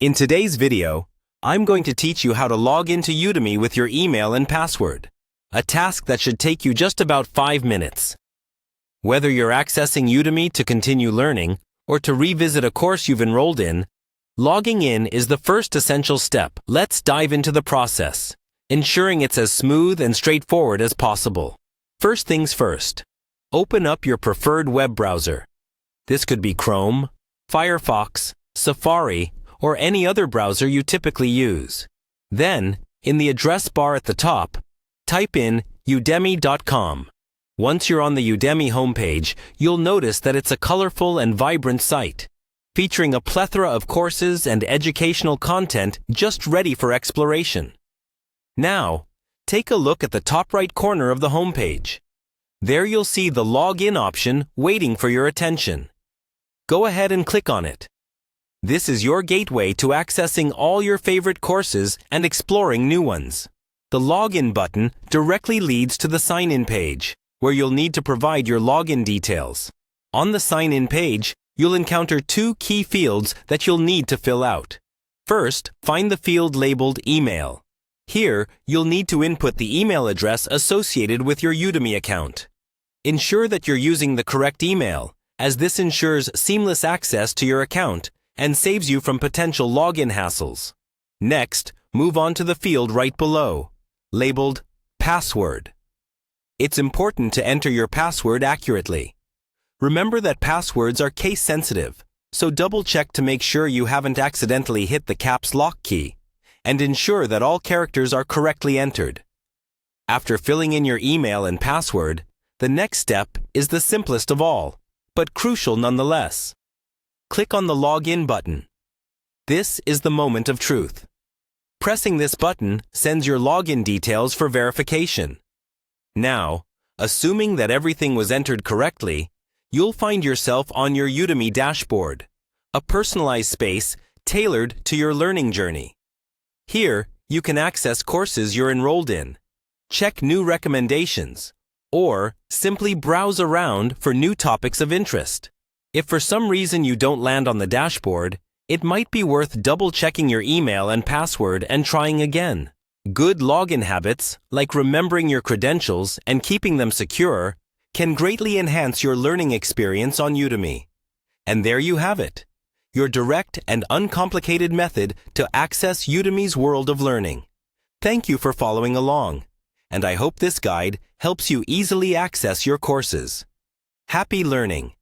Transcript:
In today's video, I'm going to teach you how to log into Udemy with your email and password, a task that should take you just about 5 minutes. Whether you're accessing Udemy to continue learning or to revisit a course you've enrolled in, logging in is the first essential step. Let's dive into the process, ensuring it's as smooth and straightforward as possible. First things first, open up your preferred web browser. This could be Chrome, Firefox, Safari, or any other browser you typically use. Then, in the address bar at the top, type in udemy.com. Once you're on the Udemy homepage, you'll notice that it's a colorful and vibrant site, featuring a plethora of courses and educational content just ready for exploration. Now, take a look at the top right corner of the homepage. There you'll see the Login option waiting for your attention. Go ahead and click on it. This is your gateway to accessing all your favorite courses and exploring new ones. The Login button directly leads to the Sign-in page, where you'll need to provide your login details. On the Sign-in page, you'll encounter 2 key fields that you'll need to fill out. First, find the field labeled Email. Here, you'll need to input the email address associated with your Udemy account. Ensure that you're using the correct email, as this ensures seamless access to your account and saves you from potential login hassles. Next, move on to the field right below, labeled Password. It's important to enter your password accurately. Remember that passwords are case-sensitive, so double-check to make sure you haven't accidentally hit the caps lock key, and ensure that all characters are correctly entered. After filling in your email and password, the next step is the simplest of all, but crucial nonetheless. Click on the Login button. This is the moment of truth. Pressing this button sends your login details for verification. Now, assuming that everything was entered correctly, you'll find yourself on your Udemy dashboard, a personalized space tailored to your learning journey. Here, you can access courses you're enrolled in, check new recommendations, or simply browse around for new topics of interest. If for some reason you don't land on the dashboard, it might be worth double-checking your email and password and trying again. Good login habits, like remembering your credentials and keeping them secure, can greatly enhance your learning experience on Udemy. And there you have it, your direct and uncomplicated method to access Udemy's world of learning. Thank you for following along, and I hope this guide helps you easily access your courses. Happy learning!